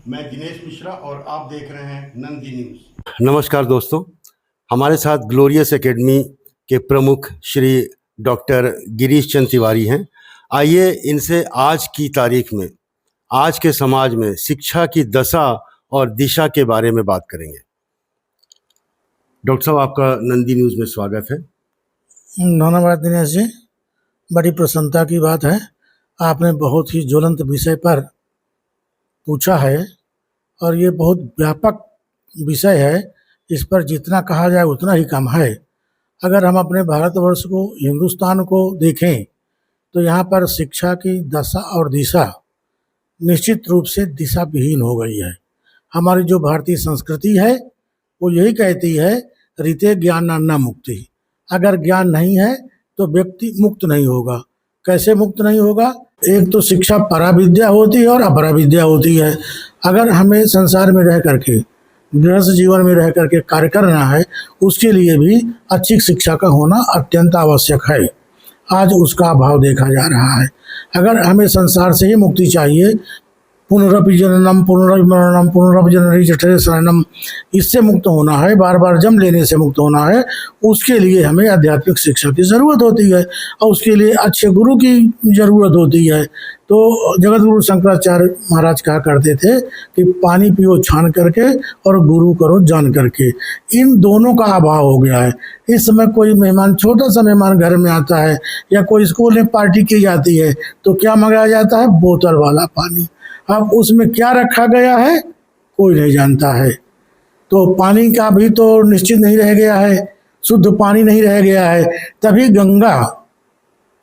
मैं दिनेश मिश्रा और आप देख रहे हैं नंदी न्यूज़। नमस्कार दोस्तों, हमारे साथ ग्लोरियस एकेडमी के प्रमुख श्री डॉक्टर गिरीश चंद तिवारी हैं। आइए इनसे आज की तारीख में, आज के समाज में शिक्षा की दशा और दिशा के बारे में बात करेंगे। डॉक्टर साहब, आपका नंदी न्यूज़ में स्वागत है। धन्यवाद दिनेश जी, बड़ी प्रसन्नता की बात है। आपने बहुत ही ज्वलंत विषय पर पूछा है और ये बहुत व्यापक विषय है। इस पर जितना कहा जाए उतना ही कम है। अगर हम अपने भारतवर्ष को, हिंदुस्तान को देखें तो यहाँ पर शिक्षा की दशा और दिशा निश्चित रूप से दिशा विहीन हो गई है। हमारी जो भारतीय संस्कृति है वो यही कहती है, रीते ज्ञानान्ना मुक्ति। अगर ज्ञान नहीं है तो व्यक्ति मुक्त नहीं होगा। कैसे मुक्त नहीं होगा? एक तो शिक्षा पराविद्या होती है और अपराविद्या होती है। अगर हमें संसार में रह करके, गृहस्थ जीवन में रह करके कार्य करना है, उसके लिए भी अच्छी शिक्षा का होना अत्यंत आवश्यक है। आज उसका अभाव देखा जा रहा है। अगर हमें संसार से ही मुक्ति चाहिए, पुनरपि जननम पुनरपि मरणम पुनरपि जननी जठरे शरणम, इससे मुक्त होना है, बार बार जन्म लेने से मुक्त होना है, उसके लिए हमें आध्यात्मिक शिक्षा की ज़रूरत होती है और उसके लिए अच्छे गुरु की ज़रूरत होती है। तो जगत गुरु शंकराचार्य महाराज कहा करते थे कि पानी पियो छान करके और गुरु करो जान करके। इन दोनों का अभाव हो गया है। इस समय कोई मेहमान, छोटा सा मेहमान घर में आता है या कोई स्कूल में पार्टी की जाती है तो क्या मंगाया जाता है? बोतल वाला पानी। अब उसमें क्या रखा गया है कोई नहीं जानता है। तो पानी का भी तो निश्चित नहीं रह गया है, शुद्ध पानी नहीं रह गया है। तभी गंगा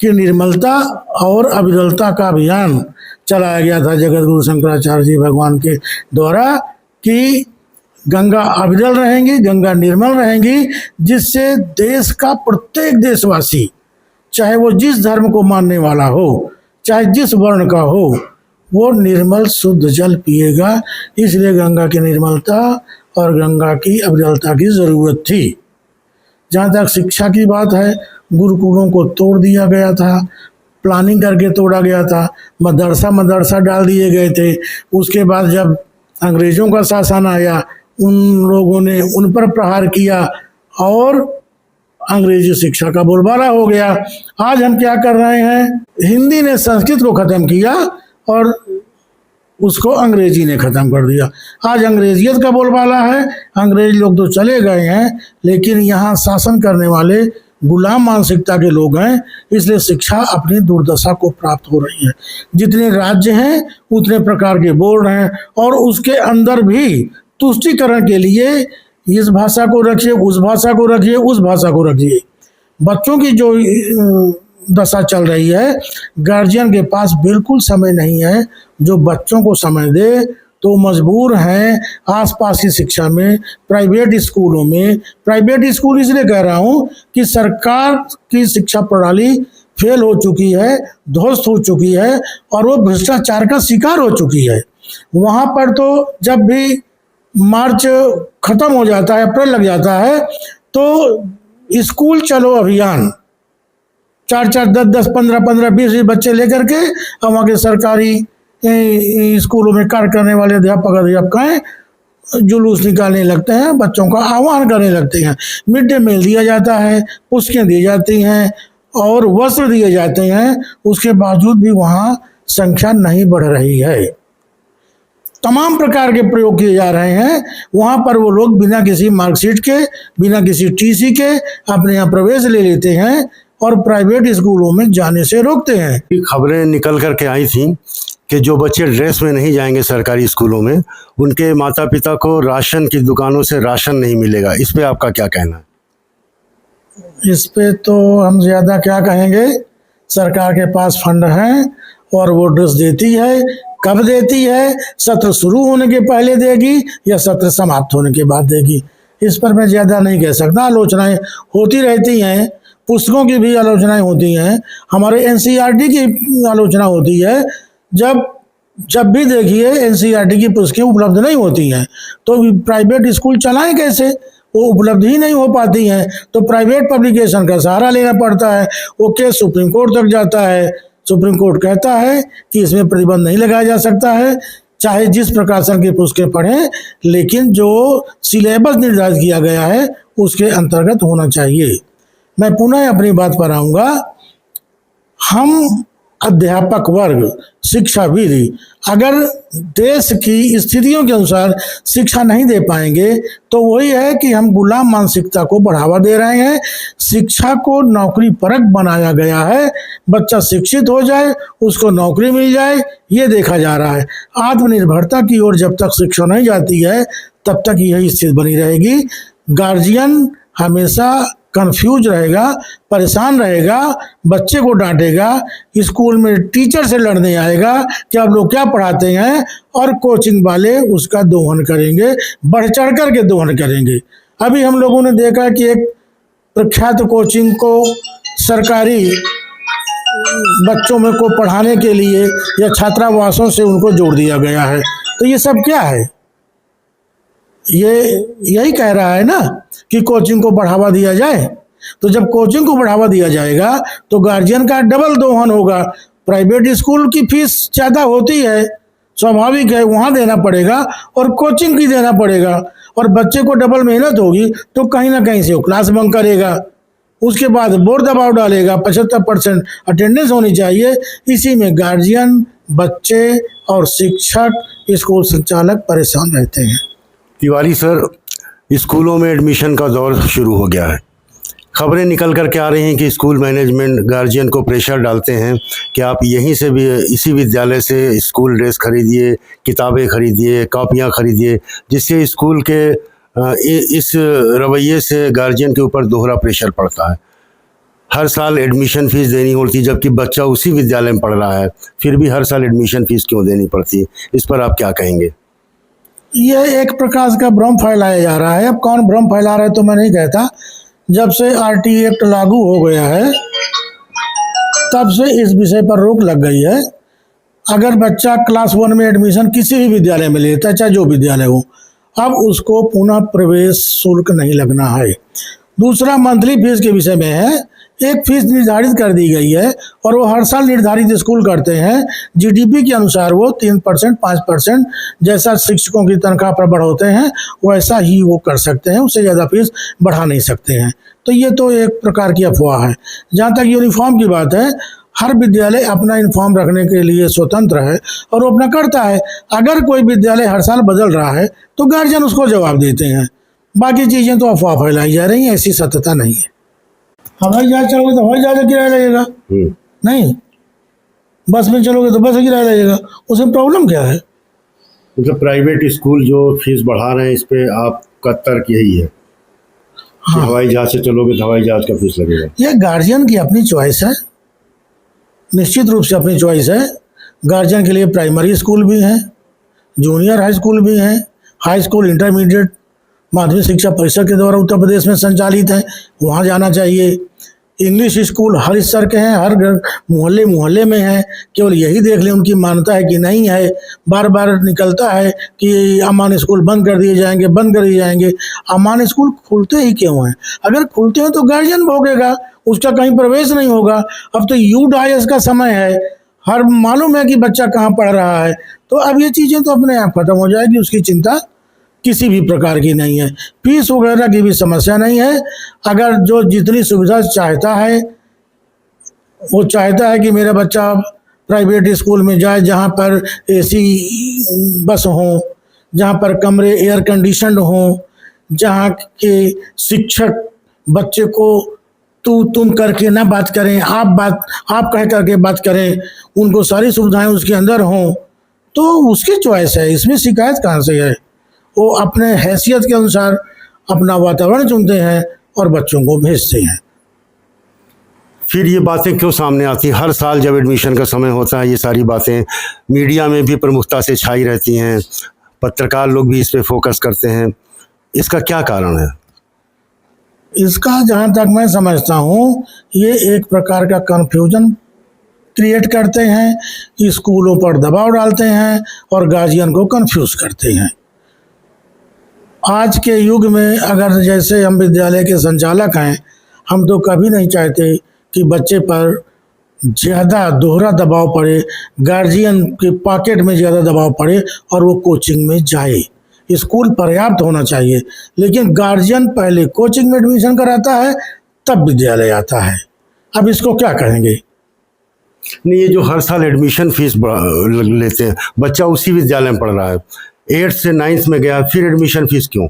की निर्मलता और अविरलता का अभियान चलाया गया था जगत गुरु शंकराचार्य जी भगवान के द्वारा कि गंगा अविरल रहेंगी, गंगा निर्मल रहेंगी, जिससे देश का प्रत्येक देशवासी, चाहे वो जिस धर्म को मानने वाला हो, चाहे जिस वर्ण का हो, वो निर्मल शुद्ध जल पिएगा। इसलिए गंगा की निर्मलता और गंगा की अविरलता की ज़रूरत थी। जहाँ तक शिक्षा की बात है, गुरुकुलों को तोड़ दिया गया था, प्लानिंग करके तोड़ा गया था, मदरसा डाल दिए गए थे। उसके बाद जब अंग्रेज़ों का शासन आया, उन लोगों ने उन पर प्रहार किया और अंग्रेजी शिक्षा का बोलबाला हो गया। आज हम क्या कर रहे हैं? हिंदी ने संस्कृत को ख़त्म किया और उसको अंग्रेजी ने ख़त्म कर दिया। आज अंग्रेजियत का बोलबाला है। अंग्रेज लोग तो चले गए हैं, लेकिन यहाँ शासन करने वाले गुलाम मानसिकता के लोग हैं। इसलिए शिक्षा अपनी दुर्दशा को प्राप्त हो रही है। जितने राज्य हैं उतने प्रकार के बोर्ड हैं और उसके अंदर भी तुष्टीकरण के लिए इस भाषा को रखिए, उस भाषा को रखिए, उस भाषा को रखिए। बच्चों की जो दशा चल रही है, गार्जियन के पास बिल्कुल समय नहीं है जो बच्चों को समय दे, तो मजबूर हैं आसपास की शिक्षा में, प्राइवेट स्कूलों में। प्राइवेट स्कूल इसलिए कह रहा हूँ कि सरकार की शिक्षा प्रणाली फेल हो चुकी है, ध्वस्त हो चुकी है और वो भ्रष्टाचार का शिकार हो चुकी है। वहाँ पर तो जब भी मार्च खत्म हो जाता है, अप्रैल लग जाता है, तो स्कूल चलो अभियान 4-4, 10-10, 15-15, 20 बच्चे लेकर के और वहाँ के सरकारी स्कूलों में कार्य करने वाले अध्यापक जुलूस निकालने लगते हैं, बच्चों का आह्वान करने लगते हैं। मिड डे मील दिया जाता है, पुस्तकें दी जाती हैं और वस्त्र दिए जाते हैं। उसके बावजूद भी वहाँ संख्या नहीं बढ़ रही है। तमाम प्रकार के प्रयोग किए जा रहे हैं। वहाँ पर वो लोग बिना किसी मार्कशीट के, बिना किसी टीसी के अपने यहाँ प्रवेश ले लेते हैं और प्राइवेट स्कूलों में जाने से रोकते हैं। खबरें निकल करके आई थी कि जो बच्चे ड्रेस में नहीं जाएंगे सरकारी स्कूलों में, उनके माता पिता को राशन की दुकानों से राशन नहीं मिलेगा। इस पे आपका क्या कहना है? इस पे तो हम ज़्यादा क्या कहेंगे। सरकार के पास फंड हैं और वो ड्रेस देती है। कब देती है? सत्र शुरू होने के पहले देगी या सत्र समाप्त होने के बाद देगी। इस पर मैं ज़्यादा नहीं कह सकता। आलोचनाएं होती रहती हैं, पुस्तकों की भी आलोचनाएं होती हैं, हमारे एनसीईआरटी की आलोचना होती है। जब भी देखिए एनसीईआरटी की पुस्तकें उपलब्ध नहीं होती हैं तो प्राइवेट स्कूल चलाएं कैसे? वो उपलब्ध ही नहीं हो पाती हैं तो प्राइवेट पब्लिकेशन का सहारा लेना पड़ता है। वो केस सुप्रीम कोर्ट तक जाता है। सुप्रीम कोर्ट कहता है कि इसमें प्रतिबंध नहीं लगाया जा सकता है, चाहे जिस प्रकाशन की पुस्तकें पढ़ें, लेकिन जो सिलेबस निर्धारित किया गया है उसके अंतर्गत होना चाहिए। मैं पुनः अपनी बात पर आऊँगा। हम अध्यापक वर्ग, शिक्षाविद अगर देश की स्थितियों के अनुसार शिक्षा नहीं दे पाएंगे तो वही है कि हम गुलाम मानसिकता को बढ़ावा दे रहे हैं। शिक्षा को नौकरी परक बनाया गया है, बच्चा शिक्षित हो जाए, उसको नौकरी मिल जाए, ये देखा जा रहा है। आत्मनिर्भरता की ओर जब तक शिक्षा नहीं जाती है तब तक यही स्थिति बनी रहेगी। गार्जियन हमेशा कंफ्यूज रहेगा, परेशान रहेगा, बच्चे को डांटेगा, स्कूल में टीचर से लड़ने आएगा कि आप लोग क्या पढ़ाते हैं, और कोचिंग वाले उसका दोहन करेंगे, बढ़ चढ़ कर के दोहन करेंगे। अभी हम लोगों ने देखा कि एक प्रख्यात कोचिंग को सरकारी बच्चों में को पढ़ाने के लिए या छात्रावासों से उनको जोड़ दिया गया है। तो ये सब क्या है? ये यही कह रहा है ना कि कोचिंग को बढ़ावा दिया जाए। तो जब कोचिंग को बढ़ावा दिया जाएगा तो गार्जियन का डबल दोहन होगा। प्राइवेट स्कूल की फीस ज़्यादा होती है, स्वाभाविक है, वहाँ देना पड़ेगा, और कोचिंग की देना पड़ेगा, और बच्चे को डबल मेहनत होगी तो कहीं ना कहीं से वो क्लास बंक करेगा। उसके बाद बोर्ड दबाव डालेगा, 75% अटेंडेंस होनी चाहिए। इसी में गार्जियन, बच्चे और शिक्षक, स्कूल संचालक परेशान रहते हैं। तिवारी सर, स्कूलों में एडमिशन का दौर शुरू हो गया है। खबरें निकल कर के आ रही हैं कि स्कूल मैनेजमेंट गार्जियन को प्रेशर डालते हैं कि आप यहीं से भी, इसी विद्यालय से स्कूल ड्रेस खरीदिए, किताबें खरीदिए, कॉपियां खरीदिए, जिससे स्कूल के इस रवैये से गार्जियन के ऊपर दोहरा प्रेशर पड़ता है। हर साल एडमिशन फ़ीस देनी होती है, जबकि बच्चा उसी विद्यालय में पढ़ रहा है, फिर भी हर साल एडमिशन फ़ीस क्यों देनी पड़ती है? इस पर आप क्या कहेंगे? यह एक प्रकार का भ्रम फैलाया जा रहा है। अब कौन भ्रम फैला रहा है तो मैं नहीं कहता। जब से आरटी एक्ट लागू हो गया है तब से इस विषय पर रोक लग गई है। अगर बच्चा क्लास 1 में एडमिशन किसी भी विद्यालय में लेता है, चाहे जो विद्यालय हो, अब उसको पुनः प्रवेश शुल्क नहीं लगना है। दूसरा, मंथली फीस के विषय में है। एक फीस निर्धारित कर दी गई है और वो हर साल निर्धारित स्कूल करते हैं। जीडीपी के अनुसार वो 3%, 5% जैसा शिक्षकों की तनख्वाह पर बढ़ाते हैं वैसा ही वो कर सकते हैं, उससे ज़्यादा फीस बढ़ा नहीं सकते हैं। तो ये तो एक प्रकार की अफवाह है। जहाँ तक यूनिफॉर्म की बात है, हर विद्यालय अपना यूनिफॉर्म रखने के लिए स्वतंत्र है और वो अपना करता है। अगर कोई विद्यालय हर साल बदल रहा है तो गार्जियन उसको जवाब देते हैं। बाकी चीज़ें तो अफवाह फैलाई जा रही हैं, ऐसी सत्यता नहीं है। हवाई जहाज चलोगे तो हवाई जहाज का किराया लगेगा, नहीं बस में चलोगे तो बस का किराया लगेगा। उसमें प्रॉब्लम क्या है? मतलब प्राइवेट स्कूल जो फीस बढ़ा रहे हैं, इस पे आपका तर्क यही है? हाँ। हवाई जहाज से चलोगे तो हवाई जहाज का फीस लगेगा। ये गार्जियन की अपनी चॉइस है, निश्चित रूप से अपनी चॉइस है। गार्जियन के लिए प्राइमरी स्कूल भी हैं, जूनियर हाई स्कूल भी हैं, हाई स्कूल, इंटरमीडिएट माध्यमिक शिक्षा परिषद के द्वारा उत्तर प्रदेश में संचालित है, वहाँ जाना चाहिए। इंग्लिश स्कूल हर स्तर के हैं, हर मोहल्ले मोहल्ले में हैं। केवल यही देख लें उनकी मान्यता है कि नहीं है। बार बार निकलता है कि अमान स्कूल बंद कर दिए जाएंगे, बंद कर दिए जाएंगे। अमान स्कूल खुलते ही क्यों हैं? अगर खुलते हैं तो गार्जियन भोगेगा, उसका कहीं प्रवेश नहीं होगा। अब तो UDAS का समय है, हर मालूम है कि बच्चा कहाँ पढ़ रहा है। तो अब ये चीज़ें तो अपने आप खत्म हो जाएगी, उसकी चिंता किसी भी प्रकार की नहीं है। फीस वगैरह की भी समस्या नहीं है। अगर जो जितनी सुविधा चाहता है, वो चाहता है कि मेरा बच्चा प्राइवेट स्कूल में जाए जहाँ पर AC बस हो, जहाँ पर कमरे एयर कंडीशनड हों, जहाँ के शिक्षक बच्चे को तू तुम करके ना बात करें, आप कह करके बात करें, उनको सारी सुविधाएं उसके अंदर हों, तो उसकी चॉइस है। इसमें शिकायत कहाँ से है? वो अपने हैसियत के अनुसार अपना वातावरण चुनते हैं और बच्चों को भेजते हैं। फिर ये बातें क्यों सामने आती हैं? हर साल जब एडमिशन का समय होता है ये सारी बातें मीडिया में भी प्रमुखता से छाई रहती हैं, पत्रकार लोग भी इस पे फोकस करते हैं। इसका क्या कारण है? इसका जहाँ तक मैं समझता हूँ, ये एक प्रकार का कन्फ्यूजन क्रिएट करते हैं, स्कूलों पर दबाव डालते हैं और गार्जियन को कंफ्यूज करते हैं। आज के युग में अगर जैसे हम विद्यालय के संचालक हैं, हम तो कभी नहीं चाहते कि बच्चे पर ज़्यादा दोहरा दबाव पड़े, गार्जियन के पॉकेट में ज़्यादा दबाव पड़े और वो कोचिंग में जाए। स्कूल पर्याप्त होना चाहिए, लेकिन गार्जियन पहले कोचिंग में एडमिशन कराता है तब विद्यालय आता है। अब इसको क्या कहेंगे? नहीं, ये जो हर साल एडमिशन फीस लेते हैं, बच्चा उसी विद्यालय में पढ़ रहा है, 8th से 9th में गया, फिर एडमिशन फीस क्यों?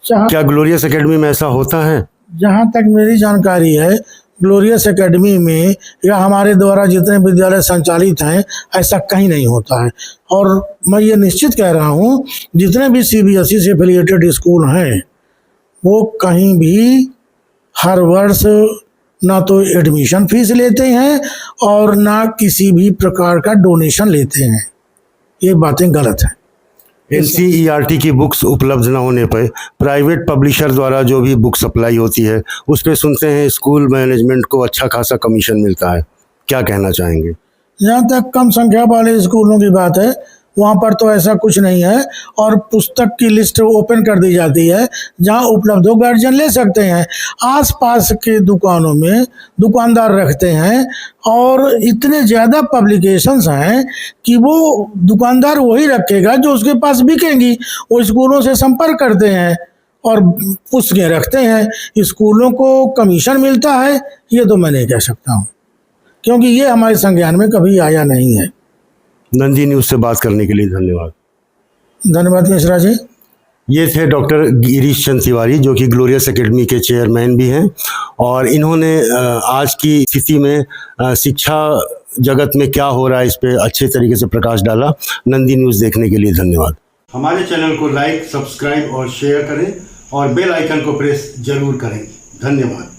क्या ग्लोरियस एकेडमी में ऐसा होता है? जहाँ तक मेरी जानकारी है, ग्लोरियस एकेडमी में या हमारे द्वारा जितने विद्यालय संचालित हैं, ऐसा कहीं नहीं होता है। और मैं ये निश्चित कह रहा हूँ, जितने भी CBSE से एफिलिएटेड स्कूल हैं, वो कहीं भी हर वर्ष ना तो एडमिशन फीस लेते हैं और ना किसी भी प्रकार का डोनेशन लेते हैं। ये बातें गलत हैं। NCERT की बुक्स उपलब्ध न होने पर प्राइवेट पब्लिशर द्वारा जो भी बुक सप्लाई होती है, उस पर सुनते हैं स्कूल मैनेजमेंट को अच्छा खासा कमीशन मिलता है। क्या कहना चाहेंगे? जहाँ तक कम संख्या वाले स्कूलों की बात है, वहाँ पर तो ऐसा कुछ नहीं है और पुस्तक की लिस्ट ओपन कर दी जाती है, जहाँ उपलब्ध हो गार्जियन ले सकते हैं। आसपास के दुकानों में दुकानदार रखते हैं और इतने ज़्यादा पब्लिकेशंस हैं कि वो दुकानदार वही रखेगा जो उसके पास बिकेंगी। वो स्कूलों से संपर्क करते हैं और पुस्तकें रखते हैं। स्कूलों को कमीशन मिलता है, ये तो मैं नहीं कह सकता हूँ, क्योंकि ये हमारे संज्ञान में कभी आया नहीं है। नंदी न्यूज़ से बात करने के लिए धन्यवाद। धन्यवाद मिश्रा जी। ये थे डॉक्टर गिरीश चंद तिवारी, जो कि ग्लोरियस एकेडमी के चेयरमैन भी हैं, और इन्होंने आज की स्थिति में शिक्षा जगत में क्या हो रहा है इस पे अच्छे तरीके से प्रकाश डाला। नंदी न्यूज़ देखने के लिए धन्यवाद। हमारे चैनल को लाइक, सब्सक्राइब और शेयर करें और बेल आइकन को प्रेस जरूर करें। धन्यवाद।